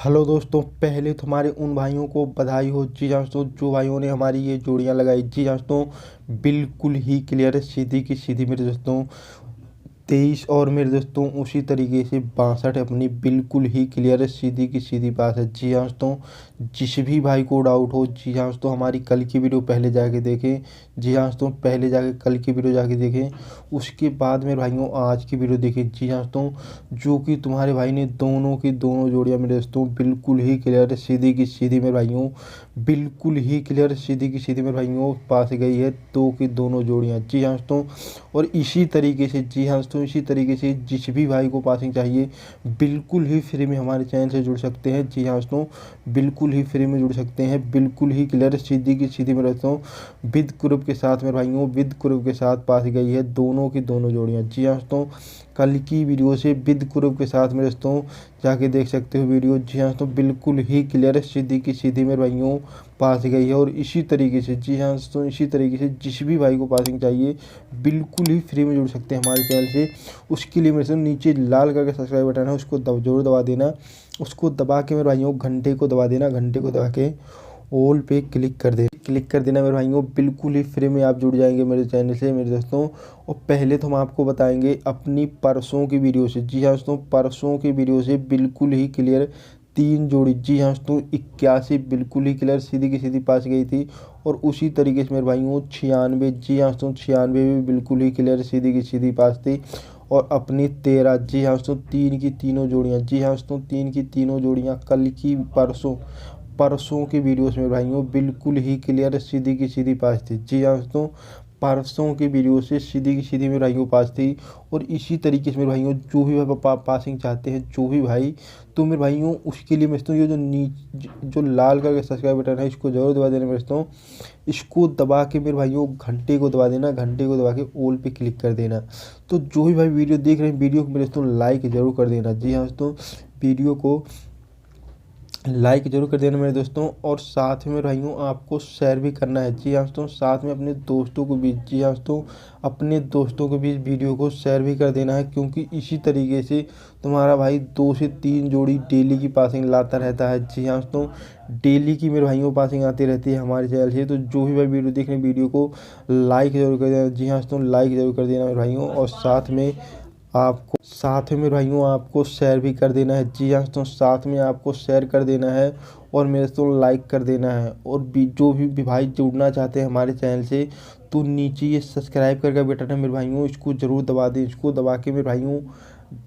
Hello दोस्तों, पहले तो हमारे उन भाइयों को बधाई हो। जी हाँ दोस्तों, जो भाइयों ने हमारी ये जोड़ियां लगाई। जी हाँ दोस्तों, बिल्कुल ही क्लियर है, सीधी की सीधी मेरे दोस्तों 23 और मेरे दोस्तों उसी तरीके से 62 अपनी बिल्कुल ही क्लियर है, सीधी की सीधी बात है। जी हाँ दोस्तों, जिस भी भाई को डाउट हो, जी हाँ दोस्तों, हमारी कल की वीडियो पहले जाके देखें। जी हाँ दोस्तों, पहले जाके कल की वीडियो जाके देखें, उसके बाद मेरे भाइयों आज की वीडियो देखें। जी हाँ दोस्तों, जो कि तुम्हारे भाई ने दोनों की दोनों जोड़ियाँ मेरे दोस्तों बिल्कुल ही क्लियर है, सीधी की सीधी मेरे भाइयों बिल्कुल ही क्लियर, सीधी की सीधी मेरे भाइयों पास गई है दो की दोनों जोड़ियाँ। जी हाँ दोस्तों, और इसी तरीके से, जी हाँ दोस्तों, इसी तरीके से जिस भी भाई को पासिंग चाहिए बिल्कुल ही फ्री में हमारे चैनल से जुड़ सकते हैं। जी हाँ दोस्तों, बिल्कुल ही फ्री में जुड़ सकते हैं, बिल्कुल ही क्लियर सीधी की सीधी मेरे दोस्तों विद ग्रुप के साथ मेरे भाइयों, विद ग्रुप के साथ पास गई है दोनों की दोनों जोड़ियाँ। जी हाँ दोस्तों, कल की वीडियो से विद ग्रुप के साथ मेरे दोस्तों जाके देख सकते हो वीडियो। जी हाँ दोस्तों, बिल्कुल ही क्लियर सीधी की सीधी मेरे भाइयों पास गई है। और इसी तरीके से, जी हाँ दोस्तों, इसी तरीके से जिस भी भाई को पासिंग चाहिए बिल्कुल ही फ्री में जुड़ सकते हैं हमारे चैनल से। उसके लिए मेरे से नीचे लाल कलर का सब्सक्राइब बटन है, उसको जरूर दबा देना। उसको दबा के मेरे भाइयों घंटे को दबा देना, घंटे को दबा के ऑल पे क्लिक कर देना मेरे भाइयों, बिल्कुल ही फ्री में आप जुड़ जाएंगे मेरे चैनल से मेरे दोस्तों। और पहले तो हम आपको बताएंगे अपनी परसों की वीडियो से। जी हाँ दोस्तों, परसों की वीडियो से बिल्कुल ही क्लियर 3 जोड़ी। जी हाँ दोस्तों, 81 बिल्कुल ही क्लियर सीधी की सीधी पास गई थी। और उसी तरीके से मेरे भाइयों 96, जी हाँ दोस्तों, 96 भी बिल्कुल ही क्लियर सीधी की सीधी पास थी। और अपनी 13, जी हाँ दोस्तों, 3 की तीनों जोड़ियाँ। जी हाँ दोस्तों, 3 की तीनों जोड़ियाँ कल की परसों परसों की वीडियोस में भाइयों बिल्कुल ही क्लियर सीधी की सीधी पास थी। जी हाँ दोस्तों, परसों की वीडियो से सीधी की सीधी मेरे भाइयों पास थी। और इसी तरीके से मेरे भाइयों जो भी भाई पासिंग चाहते हैं, जो भी भाई, तो मेरे भाइयों उसके लिए मैं समझता हूँ ये जो लाल कलर का सब्सक्राइब बटन है इसको जरूर दबा देना। मैं समझता हूँ इसको दबा के मेरे भाइयों घंटे को दबा देना, घंटे को दबा के ऑल पे क्लिक कर देना। तो जो भी भाई वीडियो देख रहे हैं वीडियो को मेरे दोस्तों लाइक जरूर कर देना। जी हाँ दोस्तों, वीडियो को लाइक जरूर कर देना मेरे दोस्तों। और साथ में भाइयों आपको शेयर भी करना है। जी हाँ दोस्तों, साथ में अपने दोस्तों को भी, जी हाँ दोस्तों, अपने दोस्तों को भी वीडियो को शेयर भी कर देना है, क्योंकि इसी तरीके से तुम्हारा भाई 2 से 3 जोड़ी डेली की पासिंग लाता रहता है। जी हाँ दोस्तों, डेली की मेरे भाइयों पासिंग आती रहती है हमारे चैनल से। तो जो भी भाई वीडियो देख रहे हैं वीडियो को लाइक जरूर कर देना। जी हाँ दोस्तों, लाइक जरूर कर देना मेरे भाइयों। और साथ में मेरे भाइयों आपको शेयर भी कर देना है। जी हाँ दोस्तों, साथ में आपको शेयर कर देना है और मेरे दोस्तों लाइक कर देना है। और जो भी भाई जुड़ना चाहते हैं हमारे चैनल से, तो नीचे ये सब्सक्राइब करके बटन है मेरे भाइयों, इसको ज़रूर दबा दें। इसको दबा के मेरे भाइयों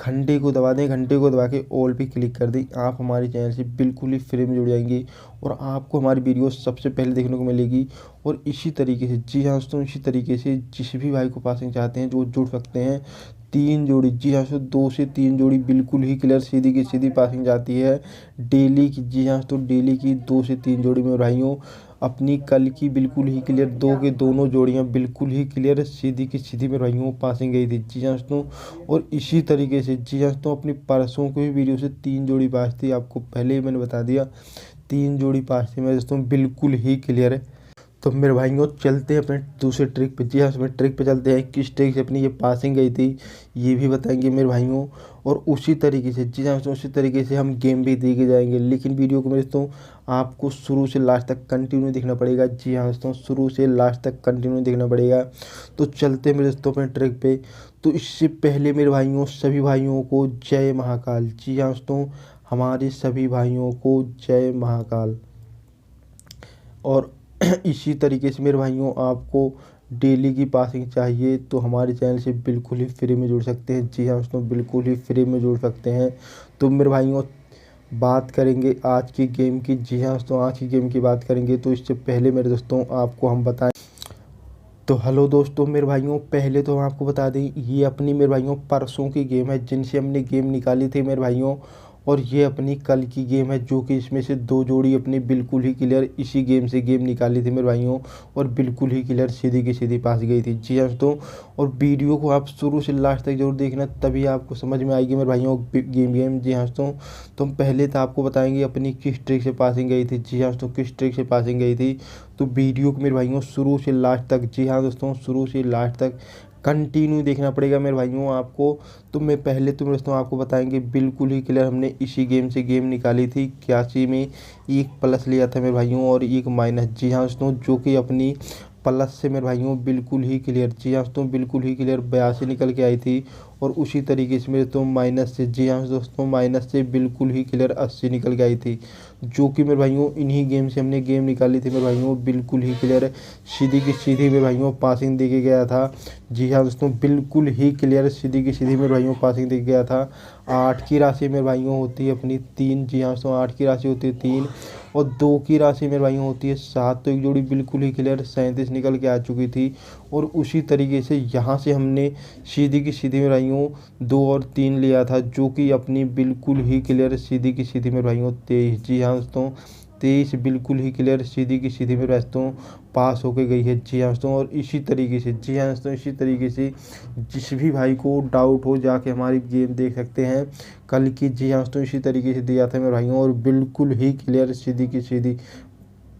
घंटे को दबा दें, घंटे को दबा के ऑल पे क्लिक कर दें। आप हमारे चैनल से बिल्कुल ही फ्री में जुड़ जाएंगे और आपको हमारी वीडियो सबसे पहले देखने को मिलेगी। और इसी तरीके से, जी हाँ दोस्तों, इसी तरीके से जिस भी भाई को पासिंग चाहते हैं जो जुड़ सकते हैं। 3 जोड़ी, जी हाँ दोस्तों, 2 से 3 जोड़ी बिल्कुल ही क्लियर सीधी की सीधी पासिंग जाती है डेली की। जी हाँ दोस्तों, डेली की 2 से 3 जोड़ी में भाइयों अपनी कल की बिल्कुल ही क्लियर दो के दोनों जोड़ियां बिल्कुल ही क्लियर सीधी की सीधी में भाइयों पासिंग गई थी। जी हाँ दोस्तों, और इसी तरीके से, जी हाँ दोस्तों, अपनी परसों की वीडियो से 3 जोड़ी पास थी, आपको पहले ही मैंने बता दिया 3 जोड़ी पास थी मेरे दोस्तों बिल्कुल ही क्लियर है। तो मेरे भाइयों चलते हैं अपने दूसरे ट्रिक पे। जी हाँ, अपने ट्रिक पे चलते हैं, किस ट्रिक से अपनी ये पासिंग गई थी ये भी बताएंगे मेरे भाइयों। और उसी तरीके से, जी हाँ, उसी तरीके से हम गेम भी देके जाएंगे। लेकिन वीडियो को मेरे दोस्तों आपको शुरू से लास्ट तक कंटिन्यू देखना पड़ेगा। जी हाँ दोस्तों, शुरू से लास्ट तक कंटिन्यू देखना पड़ेगा। तो चलते हैं मेरे दोस्तों अपने ट्रिक पे। तो इससे पहले मेरे भाइयों सभी भाइयों को जय महाकाल। जी हाँ दोस्तों, हमारे सभी भाइयों को जय महाकाल। और इसी तरीके से मेरे भाइयों आपको डेली की पासिंग चाहिए तो हमारे चैनल से बिल्कुल ही फ्री में जुड़ सकते हैं। जी हाँ दोस्तों, बिल्कुल ही फ्री में जुड़ सकते हैं। तो मेरे भाइयों बात करेंगे आज की गेम की। जी हाँ दोस्तों, आज की गेम की बात करेंगे। तो इससे पहले मेरे दोस्तों आपको हम बताएं, तो हेलो दोस्तों मेरे भाइयों, पहले तो हम आपको बता दें ये अपनी मेरे भाइयों परसों की गेम है जिनसे हमने गेम निकाली थी मेरे भाइयों। और ये अपनी कल की गेम है जो कि इसमें से 2 जोड़ी अपनी बिल्कुल ही क्लियर इसी गेम से गेम निकाली थी मेरे भाइयों। और बिल्कुल ही क्लियर सीधी की सीधी पास गई थी। जी हाँ दोस्तों, और वीडियो को आप शुरू से लास्ट तक जरूर देखना, तभी आपको समझ में आएगी मेरे भाइयों गेम। जी हाँ दोस्तों, तो हम पहले तो आपको बताएंगे अपनी किस ट्रिक से पासिंग गई थी। जी हाँ दोस्तों, किस ट्रिक से पासिंग गई थी। तो वीडियो को मेरे भाइयों शुरू से लास्ट तक, जी हाँ दोस्तों, शुरू से लास्ट तक कंटिन्यू देखना पड़ेगा मेरे भाइयों आपको। तो मैं पहले तो मेरे दोस्तों आपको बताएंगे बिल्कुल ही क्लियर, हमने इसी गेम से गेम निकाली थी 81 में, एक प्लस लिया था मेरे भाइयों और एक माइनस। जी हाँ दोस्तों, जो कि अपनी प्लस से मेरे भाइयों बिल्कुल ही क्लियर, जी हाँ दोस्तों बिल्कुल ही क्लियर 82 निकल के आई थी। और उसी तरीके से मेरे तो माइनस से, जी हाँ दोस्तों माइनस से बिल्कुल ही क्लियर 80 निकल के आई थी, जो कि मेरे भाइयों इन्हीं गेम से हमने गेम निकाली थी मेरे भाइयों बिल्कुल ही क्लियर, सीधी की सीधी मेरे भाइयों पासिंग दे के गया था। जी हाँ दोस्तों, बिल्कुल ही क्लियर सीधी की सीधी मेरे भाइयों पासिंग दे के गया था। 8 की राशि मेरे भाइयों होती है अपनी 3, जी हाँ दोस्तों 8 की राशि होती है 3, और 2 की राशि मेरे भाइयों होती है 7। तो एक जोड़ी बिल्कुल ही क्लियर 37 निकल के आ चुकी थी। और उसी तरीके से यहाँ से हमने सीधी की सीधी मेरे भाइयों 2 और 3 लिया था, जो कि अपनी बिल्कुल ही क्लियर सीधी की सीधी मेरे भाइयों 23, जी हाँ दोस्तों 23 बिल्कुल ही क्लियर सीधी की सीधी मेरे दोस्तों पास होके गई है। जी हाँ दोस्तों, और इसी तरीके से, जी हाँ दोस्तों इसी तरीके से जिस भी भाई को डाउट हो जाके हमारी गेम देख सकते हैं कल की। जी हाँ दोस्तों, इसी तरीके से दिया था मेरे भाइयों और बिल्कुल ही क्लियर सीधी की सीधी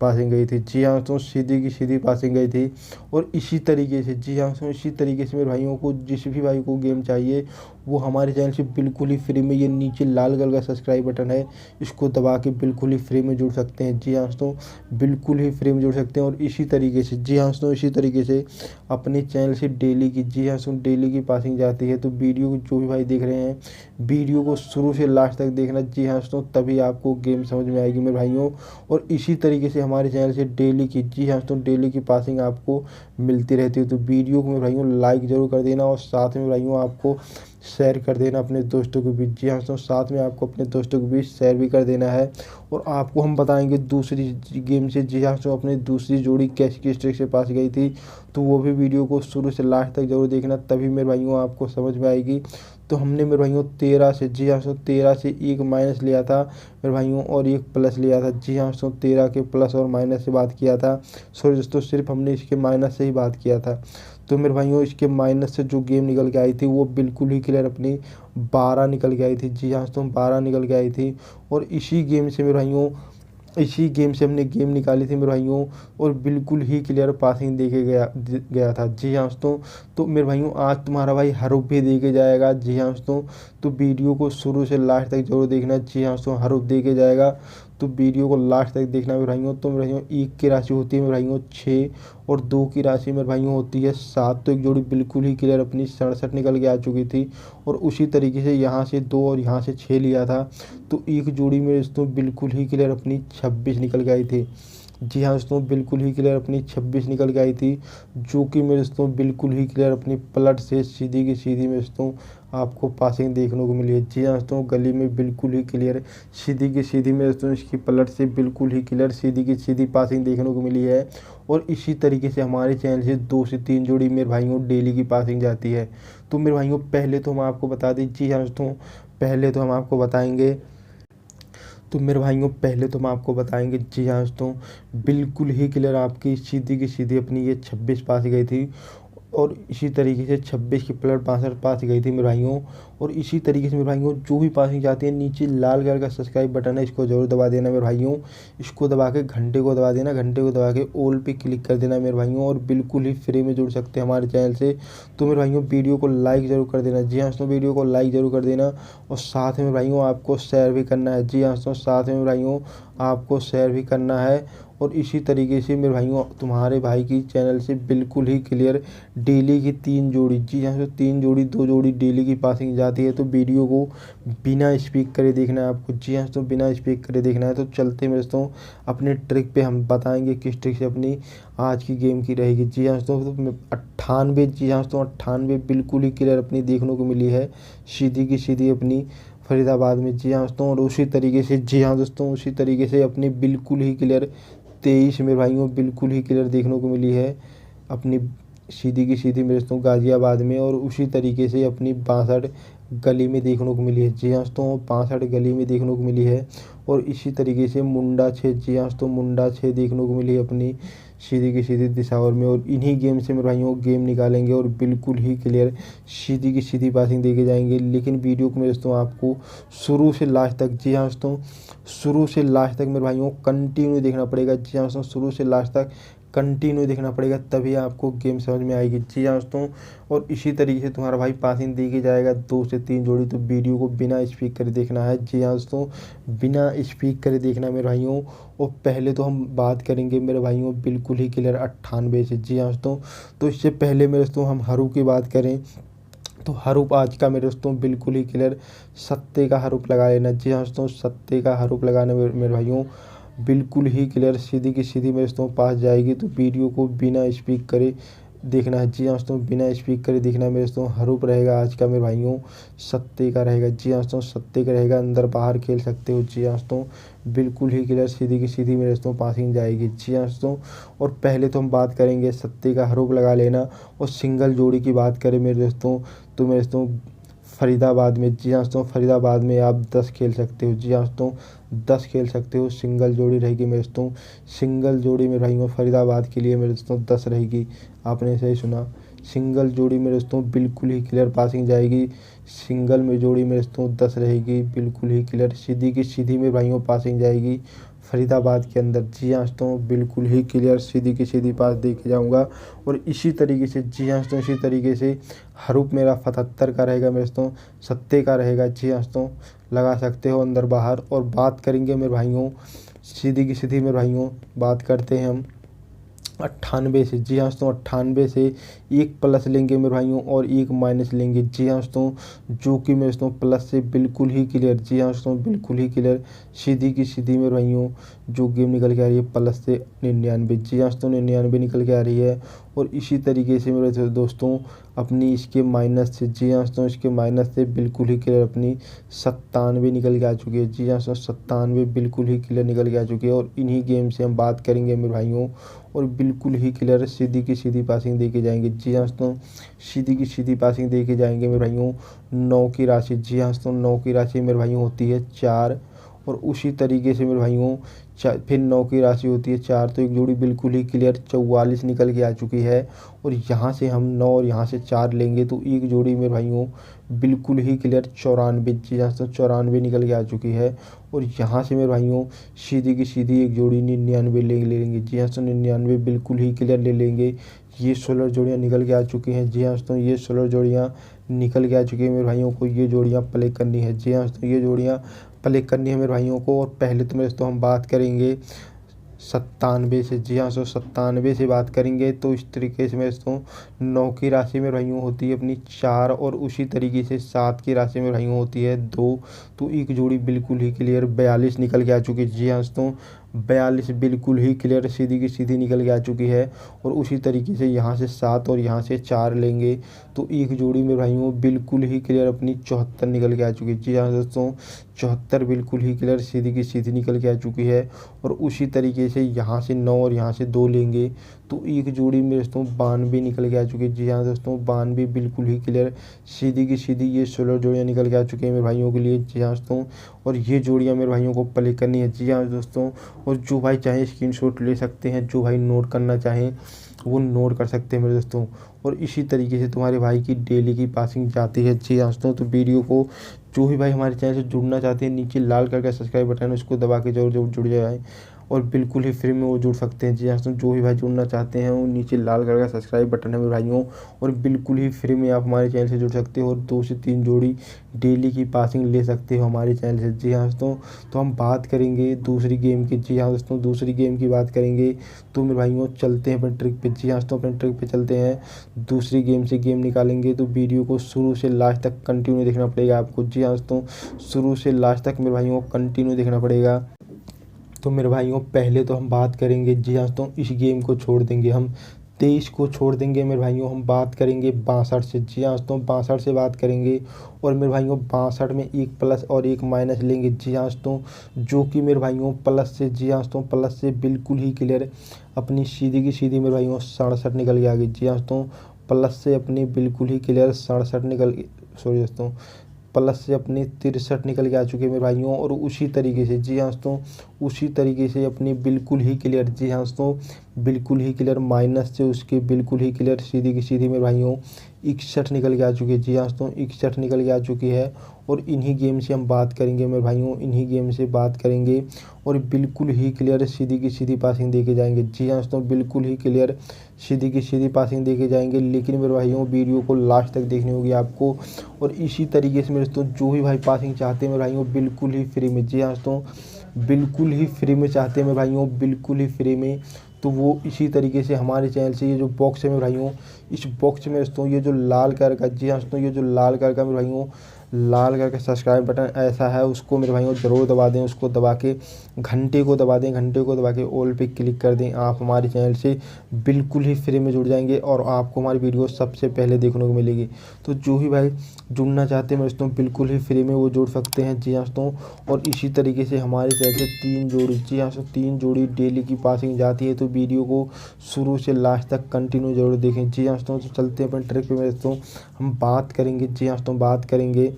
पासिंग गई थी। जी हाँ दोस्तों, सीधी की सीधी पासिंग गई थी। और इसी तरीके से, जी हाँ दोस्तों इसी तरीके से मेरे भाइयों को जिस भी भाई को गेम चाहिए वो हमारे चैनल से बिल्कुल ही फ्री में, ये नीचे लाल कलर का सब्सक्राइब बटन है, इसको दबा के बिल्कुल ही फ्री में जुड़ सकते हैं। जी हाँ दोस्तों, बिल्कुल ही फ्री में जुड़ सकते हैं। और इसी तरीके से, जी हाँ दोस्तों इसी तरीके से अपने चैनल से डेली की, जी हाँ दोस्तों डेली की पासिंग जाती है। तो वीडियो को जो भी भाई देख रहे हैं वीडियो को शुरू से लास्ट तक देखना, जी हाँ दोस्तों तभी आपको गेम समझ में आएगी मेरे भाइयों। और इसी तरीके से हमारे चैनल से डेली की, जी हाँ दोस्तों डेली की पासिंग आपको मिलती रहती है। तो वीडियो को मेरे भाइयों लाइक ज़रूर कर देना और साथ में भाइयों आपको शेयर कर देना अपने दोस्तों के बीच। जी हाँ दोस्तों, साथ में आपको अपने दोस्तों के बीच शेयर भी कर देना है। और आपको हम बताएंगे दूसरी गेम से, जी हाँ दोस्तों अपनी दूसरी जोड़ी कैसी किस ट्रिक से पास गई थी, तो वो भी वीडियो को शुरू से लास्ट तक जरूर देखना, तभी मेरे भाइयों आपको समझ में आएगी। तो हमने मेरे भाइयों 13 से, जी हाँ दोस्तों 13 से एक माइनस लिया था मेरे भाइयों और एक प्लस लिया था। जी हाँ दोस्तों 13 के प्लस और माइनस से बात किया था, सॉरी दोस्तों सिर्फ हमने इसके माइनस से ही बात किया था। तो मेरे भाइयों इसके माइनस से जो गेम निकल के आई थी वो बिल्कुल ही क्लियर अपनी 12 निकल के आई थी। जी हाँ दोस्तों 12 निकल के आई थी। और इसी गेम से मेरे भाइयों, इसी गेम से हमने गेम निकाली थी मेरे भाइयों और बिल्कुल ही क्लियर पासिंग दे के गया था। जी हाँ दोस्तों, तो मेरे भाइयों आज तुम्हारा भाई हरूफ भी दे के जाएगा। जी हाँ दोस्तों, तो वीडियो को शुरू से लास्ट तक जरूर देखना। जी हाँ दोस्तों, हरूफ दे के जाएगा, तो वीडियो को लास्ट तक देखना मेरे भाइयों। तो मेरे भाइयों 1 की राशि होती है मेरे भाइयों 6 और 2 की राशि मेरे भाइयों होती है 7। तो एक जोड़ी बिल्कुल ही क्लियर अपनी 67 निकल के आ चुकी थी। और उसी तरीके से यहाँ से 2 और यहाँ से 6 लिया था, तो एक जोड़ी मेरे दोस्तों बिल्कुल ही क्लियर अपनी 26 निकल के आई थी। जी हाँ दोस्तों, बिल्कुल ही क्लियर अपनी 26 निकल के आई थी, जो कि मेरे दोस्तों बिल्कुल ही क्लियर अपनी पलट से सीधी की सीधी मेरे दोस्तों आपको पासिंग देखने को मिली है। जी हाँ दोस्तों, गली में बिल्कुल ही क्लियर सीधी की सीधी मेरे दोस्तों इसकी पलट से बिल्कुल ही क्लियर सीधी की सीधी पासिंग देखने को मिली है। और इसी तरीके से हमारे चैनल से 2 से 3 जोड़ी मेरे भाइयों डेली की पासिंग जाती है। तो मेरे भाइयों पहले तो हम आपको बता दें, जी हाँ दोस्तों पहले तो हम आपको बताएंगे, तो मेरे भाइयों पहले तो हम आपको बताएंगे, जी हाँ दोस्तों बिल्कुल ही क्लियर आपकी सीधी की सीधी अपनी ये 26 पास गई थी। और इसी तरीके से 26 की प्लस 62 पास गई थी मेरे भाइयों। और इसी तरीके से मेरे भाइयों जो भी पासिंग जाती है नीचे लाल कलर का सब्सक्राइब बटन है, इसको जरूर दबा देना मेरे भाइयों। इसको दबा के घंटे को दबा देना, घंटे को दबा के ऑल पे क्लिक कर देना मेरे भाइयों, और बिल्कुल ही फ्री में जुड़ सकते हैं हमारे चैनल से। तो मेरे भाइयों वीडियो को लाइक ज़रूर कर देना। जी हाँ दोस्तों, वीडियो को लाइक ज़रूर कर देना और साथ में भाइयों आपको शेयर भी करना है। जी हाँ दोस्तों, साथ में भाइयों आपको शेयर भी करना है। और इसी तरीके से मेरे भाइयों तुम्हारे भाई की चैनल से बिल्कुल ही क्लियर डेली की 3 जोड़ी, जी हाँ, 3 जोड़ी 2 जोड़ी डेली की पासिंग जाती है। तो वीडियो को बिना स्पीक करे देखना है आपको। जी हाँ दोस्तों, बिना स्पीक करे देखना है। तो चलते मेरे दोस्तों अपने ट्रिक पे हम बताएंगे किस ट्रिक से अपनी आज की गेम की रहेगी। जी हाँ दोस्तों, तो 98, जी हाँ दोस्तों 98 बिल्कुल ही क्लियर अपनी देखने को मिली है सीधी की सीधी अपनी फरीदाबाद में। जी हाँ दोस्तों, और उसी तरीके से, जी हाँ दोस्तों उसी तरीके से अपनी बिल्कुल ही क्लियर 23 मेरे भाइयों बिल्कुल ही क्लियर देखने को मिली है अपनी सीधी की सीधी मेरे दोस्तों गाज़ियाबाद में। और उसी तरीके से अपनी 62 गली में देखने को मिली है। जी हाँ दोस्तों, 62 गली में देखने को मिली है। और इसी तरीके से मुंडा 6, जी हाँ दोस्तों मुंडा 6 देखने को मिली है अपनी सीधी की सीधी दिशावर में। और इन्हीं गेम से मेरे भाइयों गेम निकालेंगे और बिल्कुल ही क्लियर सीधी की सीधी पासिंग दे के जाएंगे। लेकिन वीडियो को मेरे दोस्तों आपको शुरू से लास्ट तक, जी हाँ दोस्तों शुरू से लास्ट तक मेरे भाइयों कंटिन्यू देखना पड़ेगा। जी हाँ दोस्तों, शुरू से लास्ट तक कंटिन्यू देखना पड़ेगा, तभी आपको गेम समझ में आएगी। जी हाँ दोस्तों, और इसी तरीके से तुम्हारा भाई पासिंग दे के जाएगा 2 से 3 जोड़ी। तो वीडियो को बिना स्पीक करे देखना है। जी हाँ दोस्तों, बिना स्पीक करे देखना मेरे भाइयों। और पहले तो हम बात करेंगे मेरे भाइयों बिल्कुल ही क्लियर 98 से। जी हाँ दोस्तों, तो इससे पहले मेरे दोस्तों हम हरूप की बात करें तो हरूप आज का मेरे दोस्तों बिल्कुल ही क्लियर सत्ते का हरूप लगा लेना। जी हाँ दोस्तों, सत्ते का हरूप लगाने मेरे भाइयों बिल्कुल ही क्लियर सीधी की सीधी मेरे दोस्तों पास जाएगी। तो वीडियो को बिना स्पीक करे देखना है। जी हाँ दोस्तों, बिना स्पीक करे देखना है मेरे दोस्तों। हरूप रहेगा आज का मेरे भाइयों सत्ते का रहेगा। जी हाँ दोस्तों, सत्ते का रहेगा, अंदर बाहर खेल सकते हो। जी हाँ दोस्तों, बिल्कुल ही क्लियर सीधी की सीधी मेरे दोस्तों पासिंग जाएगी। जी हाँ दोस्तों, और पहले तो हम बात करेंगे सत्ते का हरूप लगा लेना। और सिंगल जोड़ी की बात करें मेरे दोस्तों तो मेरे दोस्तों फरीदाबाद में, जी हाँ दोस्तों, फरीदाबाद में आप 10 खेल सकते हो। जी हाँ दोस्तों, 10 खेल सकते हो। सिंगल जोड़ी रहेगी मेरे दोस्तों, सिंगल जोड़ी में भाइयों फरीदाबाद के लिए मेरे दोस्तों 10 रहेगी। आपने सही सुना, सिंगल जोड़ी मेरे दोस्तों बिल्कुल ही क्लियर पासिंग जाएगी। सिंगल में जोड़ी मेरे दोस्तों 10 रहेगी, बिल्कुल ही क्लियर सीधी की सीधी में भाइयों पासिंग जाएगी फरीदाबाद के अंदर। जी हाँ दोस्तों, बिल्कुल ही क्लियर सीधी की सीधी पास दे के जाऊँगा। और इसी तरीके से, जी हाँ दोस्तों, इसी तरीके से हरूप मेरा 77 का रहेगा मेरे दोस्तों, सत्ते का रहेगा। जी हाँ दोस्तों, लगा सकते हो अंदर बाहर। और बात करेंगे मेरे भाइयों सीधी की सीधी मेरे भाइयों बात करते हैं हम 98 से। जी हाँ दोस्तों, 98 से एक प्लस लेंगे मेरे भाइयों और एक माइनस लेंगे। जी हाँ दोस्तों, जो कि मेरे दोस्तों प्लस से बिल्कुल ही क्लियर। जी हाँ दोस्तों, बिल्कुल ही क्लियर सीधी की सीधी मेरे भाइयों जो गेम निकल के आ रही है प्लस से 99। जी हाँ दोस्तों, 99 निकल के आ रही है। और इसी तरीके से मेरे दोस्तों अपनी इसके माइनस से, जी हाँ दोस्तों, इसके माइनस से बिल्कुल ही क्लियर अपनी 97 निकल के आ चुकी है। जी हाँ दोस्तों, 97 बिल्कुल ही क्लियर निकल के आ चुकी है। और इन्हीं गेम से हम बात करेंगे मेरे भाइयों और बिल्कुल ही क्लियर सीधी की सीधी पासिंग दे के जाएंगे। जी हाँ दोस्तों, सीधी की सीधी पासिंग दे के जाएंगे मेरे भाइयों 9 की राशि। जी हाँ दोस्तों, 9 की राशि मेरे भाइयों होती है 4। और उसी तरीके से मेरे भाइयों फिर 9 की राशि होती है 4। तो एक जोड़ी बिल्कुल ही क्लियर 44 निकल के आ चुकी है। और यहाँ से हम 9 और यहाँ से 4 लेंगे तो एक जोड़ी मेरे भाइयों बिल्कुल ही क्लियर 94। जी हाँ दोस्तों, 94 निकल के आ चुकी है। और यहाँ से मेरे भाइयों सीधी की सीधी एक जोड़ी 99 ले लेंगे। जी हाँ दोस्तों, 99 बिल्कुल ही क्लियर ले लेंगे। ये 16 जोड़ियाँ निकल के आ चुकी हैं। जी हाँ दोस्तों, ये 16 जोड़ियाँ निकल के आ चुकी है मेरे भाइयों को। ये जोड़ियाँ प्ले करनी है। जी हाँ दोस्तों, ये जोड़ियाँ प्ले करनी है मेरे भाइयों को। और पहले तो मेरे दोस्तों हम बात करेंगे 97 से। जी हाँ दोस्तों, 97 से बात करेंगे तो इस तरीके से मेरे दोस्तों 9 की राशि में भाइयों होती है अपनी 4। और उसी तरीके से 7 की राशि में भाइयों होती है 2। तो एक जोड़ी बिल्कुल ही क्लियर 42 निकल के आ चुकी है। जी हाँ दोस्तों, 42 बिल्कुल ही क्लियर सीधी की सीधी निकल के आ चुकी है। और उसी तरीके से यहाँ से 7 और यहाँ से 4 लेंगे तो एक जोड़ी में भाइयों बिल्कुल ही क्लियर अपनी 74 निकल के आ चुकी है। जी हाँ दोस्तों, 74 बिल्कुल ही क्लियर सीधी की सीधी निकल के आ चुकी है। और उसी तरीके से यहाँ से 9 और यहाँ से 2 लेंगे तो एक जोड़ी में दोस्तों 92 निकल के आ चुकी है। जी हाँ दोस्तों, 92 बिल्कुल ही क्लियर सीधी की सीधी ये 16 जोड़ियाँ निकल के आ चुकी हैं मेरे भाइयों के लिए। जी हाँ दोस्तों, और ये जोड़ियाँ मेरे भाइयों को प्ले करनी है। जी हाँ दोस्तों, और जो भाई चाहे स्क्रीनशॉट ले सकते हैं, जो भाई नोट करना चाहें वो नोट कर सकते हैं मेरे दोस्तों। और इसी तरीके से तुम्हारे भाई की डेली की पासिंग जाती है। जी हाँ दोस्तों, तो वीडियो को जो भी भाई हमारे चैनल से जुड़ना चाहते हैं नीचे लाल कलर का सब्सक्राइब बटन है उसको दबा के जरूर जरूर जुड़ जाए और बिल्कुल ही फ्री में वो जुड़ सकते हैं। जी हाँ दोस्तों, जो भी भाई जुड़ना चाहते हैं वो नीचे लाल कलर का सब्सक्राइब बटन है मेरे भाइयों और बिल्कुल ही फ्री में आप हमारे चैनल से जुड़ सकते हो और 2 से 3 जोड़ी डेली की पासिंग ले सकते हो हमारे चैनल से। जी हाँ दोस्तों, तो हम बात करेंगे दूसरी गेम की। जी हाँ दोस्तों, दूसरी गेम की बात करेंगे तो मेरे भाइयों चलते हैं अपने ट्रिक पे। जी हाँ दोस्तों, अपने ट्रिक पे चलते हैं, दूसरी गेम से गेम निकालेंगे। तो वीडियो को शुरू से लास्ट तक कंटिन्यू देखना पड़ेगा आपको। जी हाँ दोस्तों, शुरू से लास्ट तक मेरे भाइयों को कंटिन्यू देखना पड़ेगा। तो मेरे भाइयों पहले तो हम बात करेंगे, जी हाँ दोस्तों, इस गेम को छोड़ देंगे हम, 23 को छोड़ देंगे मेरे भाइयों, हम बात करेंगे 62 से। जी हाँ दोस्तों, 62 से बात करेंगे और मेरे भाइयों 62 में एक प्लस और एक माइनस लेंगे। जी हाँ दोस्तों, जो कि मेरे भाइयों प्लस से, जी हाँ दोस्तों, प्लस से बिल्कुल ही क्लियर अपनी सीधी की सीधी मेरे भाइयों 67 निकल के आ गई। जी हाँ दोस्तों, प्लस से अपनी बिल्कुल ही क्लियर 67 निकल, सॉरी दोस्तों, प्लस से अपनी 63 निकल के आ चुके हैं मेरे भाइयों। और उसी तरीके से, जी हाँ दोस्तों, उसी तरीके से अपनी बिल्कुल ही क्लियर, जी हाँ दोस्तों, बिल्कुल ही क्लियर माइनस से उसके बिल्कुल ही क्लियर सीधी की सीधी मेरे भाइयों 61 निकल के आ चुकी है। जी हाँ दोस्तों 61 निकल के आ चुकी है। और इन्हीं गेम से हम बात करेंगे मेरे भाइयों, इन्हीं गेम से बात करेंगे और बिल्कुल ही क्लियर सीधी की सीधी पासिंग देके जाएंगे। जी हाँ दोस्तों बिल्कुल ही क्लियर सीधी की सीधी पासिंग देके जाएंगे। लेकिन मेरे भाइयों वीडियो को लास्ट तक देखनी होगी आपको। और इसी तरीके से मेरे दोस्तों जो भी भाई पासिंग चाहते हैं मेरे भाइयों बिल्कुल ही फ्री में, जी हाँ दोस्तों बिल्कुल ही फ्री में चाहते हैं मेरे भाइयों, बिल्कुल ही फ्री में, तो वो इसी तरीके से हमारे चैनल से ये जो बॉक्स है मेरे भाइयों, इस बॉक्स में दोस्तों ये जो लाल कलर का, जी हाँ दोस्तों ये जो लाल कलर का मेरे भाइयों, लाल कलर का सब्सक्राइब बटन ऐसा है, उसको मेरे भाइयों ज़रूर दबा दें। उसको दबा के घंटे को दबा दें, घंटे को दबा के ऑल पे क्लिक कर दें। आप हमारे चैनल से बिल्कुल ही फ्री में जुड़ जाएंगे और आपको हमारी वीडियो सबसे पहले देखने को मिलेगी। तो जो भी भाई जुड़ना चाहते हैं मेरे दोस्तों बिल्कुल ही फ्री में वो जुड़ सकते हैं। जी हाँ दोस्तों और इसी तरीके से हमारे चैनल से 3 जोड़ी, जी हाँ दोस्तों 3 जोड़ी डेली की पासिंग जाती है। तो वीडियो को शुरू से लास्ट तक कंटिन्यू जरूर देखें। जी हाँ दोस्तों तो चलते हैं अपन ट्रिक पे मेरे दोस्तों, हम बात करेंगे। जी हाँ दोस्तों बात करेंगे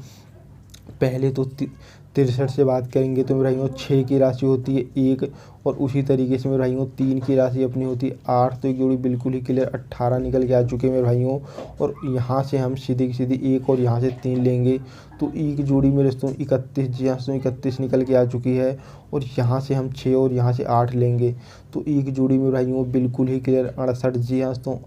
पहले तो 63 से बात करेंगे। तो मेरे भाइयों 6 की राशि होती है 1, और उसी तरीके से मेरे भाइयों 3 की राशि अपनी होती है 8। तो एक जोड़ी बिल्कुल ही क्लियर 18 निकल के आ चुके हैं मेरे भाइयों। और यहाँ से हम सीधी की सीधी 1 और यहाँ से 3 लेंगे तो एक जोड़ी मेरे दोस्तों 31, जी हाँ दोस्तों 31 निकल के आ चुकी है। और यहाँ से हम 6 और यहाँ से 8 लेंगे तो एक जोड़ी मेरे भाइयों बिल्कुल ही क्लियर 68, जी हाँ दोस्तों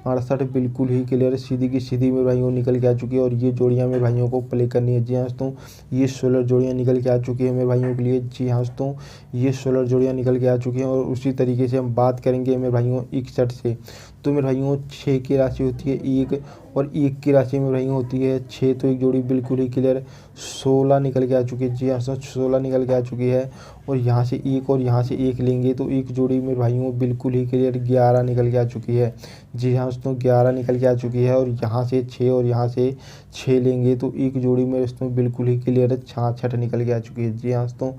68 बिल्कुल ही क्लियर सीधी की सीधी मेरे भाइयों निकल के आ चुकी है। और ये जोड़ियाँ मेरे भाइयों को प्ले करनी है। जी हाँ दोस्तों ये 16 जोड़ियाँ निकल के आ चुकी है मेरे भाइयों के लिए। जी हाँ दोस्तों ये 16 जोड़ियाँ निकल के आ चुकी हैं। और उसी तरीके से हम बात करेंगे मेरे भाइयों 61 से। तो मेरे भाइयों 6 की राशि होती है 1, और 1 की राशि मेरे भाइयों होती है 6। तो एक जोड़ी बिल्कुल ही क्लियर 16 निकल के आ चुकी है। जी हाँ दोस्तों 16 निकल के आ चुकी है। और यहाँ से 1 और यहाँ से 1 लेंगे तो एक जोड़ी मेरे भाइयों बिल्कुल ही क्लियर 11 निकल के आ चुकी है। जी हाँ दोस्तों 11 निकल के आ चुकी है। और यहाँ से 6 और यहाँ से 6 लेंगे तो एक जोड़ी मेरे दोस्तों बिल्कुल ही क्लियर 66 निकल के आ चुकी है। जी हाँ दोस्तों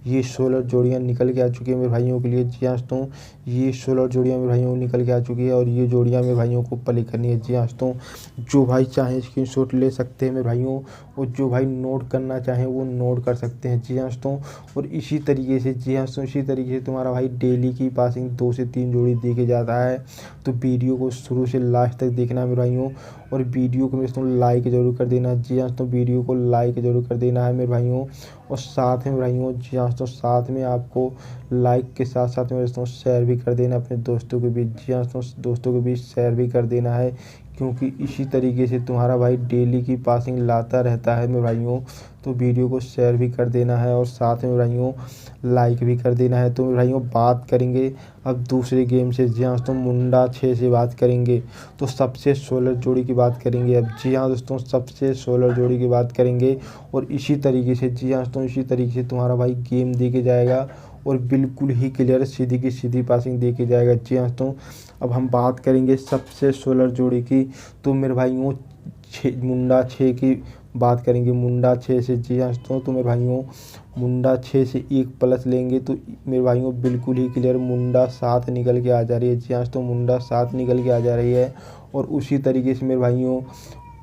ये 16 जोड़ियाँ निकल के आ चुकी है मेरे भाइयों के लिए। जी हाँ दोस्तों ये 16 जोड़ियाँ मेरे भाइयों को निकल के आ चुकी है। और ये जोड़ियाँ मेरे भाइयों को प्ले करनी है। जी हाँ दोस्तों जो भाई चाहें स्क्रीनशॉट ले सकते हैं मेरे भाइयों, और जो भाई नोट करना चाहें वो नोट कर सकते हैं। जी हाँ दोस्तों और इसी तरीके से, जी हाँ दोस्तों इसी तरीके से तुम्हारा भाई डेली की पासिंग 2 से 3 जोड़ी दे के जाता है। तो वीडियो को शुरू से लास्ट तक देखना मेरे भाइयों, और वीडियो को मेरे दोस्तों लाइक ज़रूर कर देना। जी हाँ दोस्तों वीडियो को लाइक ज़रूर कर देना है मेरे भाइयों। और साथ में भाइयों, जी हाँ दोस्तों साथ में आपको लाइक के साथ साथ मेरे दोस्तों शेयर भी कर देना अपने दोस्तों के बीच। जी हाँ दोस्तों दोस्तों के बीच शेयर भी कर देना है, क्योंकि इसी तरीके से तुम्हारा भाई डेली की पासिंग लाता रहता है मेरे भाइयों। तो वीडियो को शेयर भी कर देना है और साथ में भाइयों लाइक भी कर देना है। तो भाइयों बात करेंगे अब दूसरे गेम से। जी हाँ दोस्तों मुंडा 6 से बात करेंगे। तो सबसे 16 जोड़ी की बात करेंगे अब। जी हाँ दोस्तों सबसे 16 जोड़ी की बात करेंगे। और इसी तरीके से, जी हाँ दोस्तों इसी तरीके से तुम्हारा भाई गेम दे के जाएगा और बिल्कुल ही क्लियर सीधी की सीधी पासिंग दे के जाएगा। जी हाँ दोस्तों अब हम बात करेंगे सबसे 16 जोड़ी की। तो मेरे भाइयों मुंडा 6 की बात करेंगे, मुंडा 6 से। जी हाँ दोस्तों तो मेरे भाइयों मुंडा 6 से 1 प्लस लेंगे तो मेरे भाइयों बिल्कुल ही क्लियर मुंडा 7 निकल के आ जा रही है। जी हाँ दोस्तों मुंडा 7 निकल के आ जा रही है। और उसी तरीके से मेरे भाइयों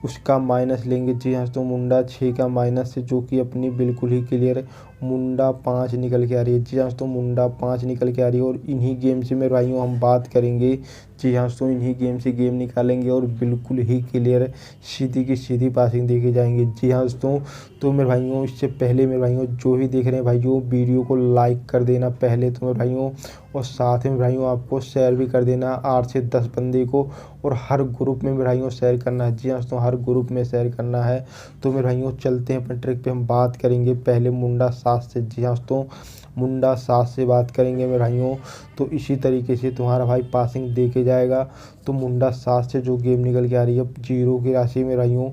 उसका माइनस लेंगे। जी हाँ दोस्तों मुंडा 6 का माइनस से, जो कि अपनी बिल्कुल ही क्लियर मुंडा 5 निकल के आ रही है। जी हाँ दोस्तों मुंडा 5 निकल के आ रही है। और इन्हीं गेम से मेरे भाइयों हम बात करेंगे। जी हाँ दोस्तों इन्हीं गेम से गेम निकालेंगे और बिल्कुल ही क्लियर सीधी की सीधी पासिंग देके जाएंगे। जी हाँ दोस्तों तो मेरे भाइयों इससे पहले मेरे भाइयों जो भी देख रहे हैं भाइयों वीडियो को लाइक कर देना पहले तो मेरे भाइयों, और साथ में भाइयों आपको शेयर भी कर देना 8 से 10 बंदे को, और हर ग्रुप में मेरे भाइयों शेयर करना है। जी हाँ दोस्तों हर ग्रुप में शेयर करना है। तो मेरे भाइयों चलते हैं अपने ट्रिक पे, हम बात करेंगे पहले मुंडा 7 से। जी हाँ दोस्तों मुंडा 7 से बात करेंगे मेरे भाइयों। तो इसी तरीके से तुम्हारा भाई पासिंग दे के जाएगा। तो मुंडा 7 से जो गेम निकल के आ रही है, 0 की राशि मेरे भाइयों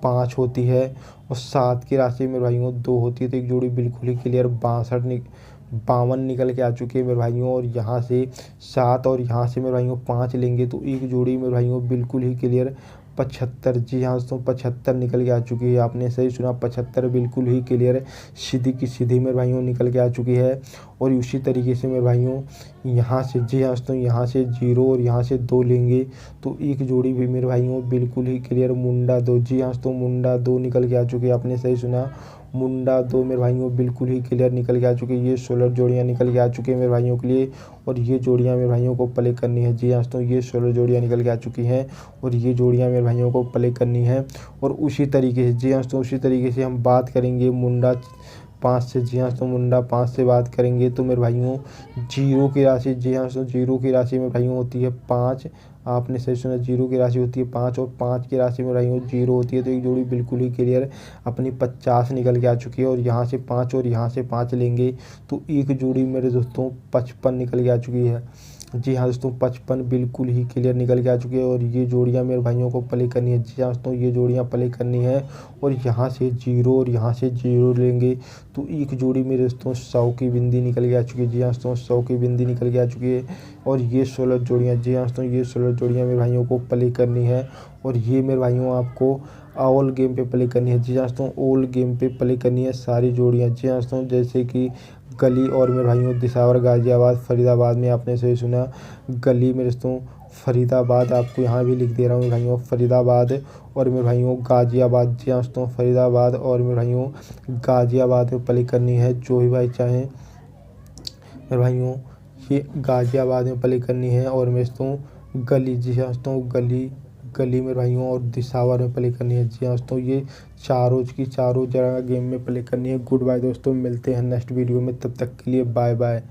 5 होती है और 7 की राशि मेरे भाइयों 2 होती है। तो एक जोड़ी बिल्कुल ही क्लियर 52 निकल के आ चुकी है मेरे भाइयों। और यहाँ से 7 और यहाँ से मेरे भाइयों 5 लेंगे तो एक जोड़ी मेरे भाइयों बिल्कुल ही क्लियर 75, जी हाँ दोस्तों 75 निकल के आ चुकी है। आपने सही सुना 75 बिल्कुल ही क्लियर सीधी की सीधी मेरे भाइयों निकल के आ चुकी है। और उसी तरीके से मेरे भाइयों यहाँ से, जी हाँ दोस्तों यहाँ से 0 और यहाँ से 2 लेंगे तो एक जोड़ी भी मेरे भाइयों बिल्कुल ही क्लियर मुंडा 2, जी हाँ दोस्तों मुंडा 2 निकल के आ चुकी है। आपने सही सुना मुंडा 2 मेरे भाइयों बिल्कुल ही क्लियर निकल के आ चुके हैं। ये 16 जोड़ियाँ निकल के आ चुकी हैं मेरे भाइयों के लिए और ये जोड़ियाँ मेरे भाइयों को प्ले करनी है। जी हाँ दोस्तों, ये 16 जोड़ियाँ निकल के आ चुकी हैं और ये जोड़ियाँ मेरे भाइयों को प्ले करनी है। और उसी तरीके से जी हाँ दोस्तों, उसी तरीके से हम बात करेंगे मुंडा 5 से। जी हाँ दोस्तों, मुंडा 5 से बात करेंगे तो मेरे भाइयों जीरो की राशि, जी हाँ दोस्तों, जीरो की राशि मेरे भाइयों होती है 5। आपने सही सुना, जीरो की राशि होती है 5 और 5 की राशि मेरे भाइयों जीरो होती है। तो एक जोड़ी बिल्कुल ही क्लियर अपनी 50 निकल के आ चुकी है और यहाँ से 5 और यहाँ से 5 लेंगे तो एक जोड़ी मेरे दोस्तों 55 निकल के आ चुकी है। जी हाँ दोस्तों, 55 बिल्कुल ही क्लियर निकल के आ चुकी है और ये जोड़ियाँ मेरे भाइयों को प्ले करनी है। जी हाँ दोस्तों, ये जोड़ियाँ प्ले करनी है और यहाँ से जीरो और यहाँ से जीरो लेंगे तो एक जोड़ी मेरे दोस्तों 100 की बिंदी निकल के आ चुकी है। जी हाँ दोस्तों, 100 की बिंदी निकल के आ चुकी है और ये 16 जोड़ियाँ, जी हाँ दोस्तों, ये 16 जोड़ियाँ मेरे भाइयों को प्ले करनी है और ये मेरे भाइयों आपको ऑल गेम पे प्ले करनी है। जी हाँ दोस्तों, ऑल गेम पे प्ले करनी है सारी जोड़ियाँ। जी हाँ दोस्तों, जैसे कि गली और मेरे भाइयों दिसावर गाजियाबाद फरीदाबाद में आपने सही सुना, गली मेरे दोस्तों फरीदाबाद, आपको यहाँ भी लिख दे रहा हूँ मेरे भाइयों, फरीदाबाद और मेरे भाइयों गाजियाबाद। जी हाँ दोस्तों, फरीदाबाद और मेरे भाइयों गाजियाबाद में प्ले करनी है। जो भी भाई चाहें मेरे भाइयों, ये गाजियाबाद में प्ले करनी है और मेरे दोस्तों गली, जी हाँ दोस्तों, गली गली मेरे भाइयों और दिसावर में प्ले करनी है। जी हाँ दोस्तों, ये चारों की चारों जगह गेम में प्ले करनी है। गुड बाय दोस्तों, मिलते हैं नेक्स्ट वीडियो में, तब तक के लिए बाय बाय।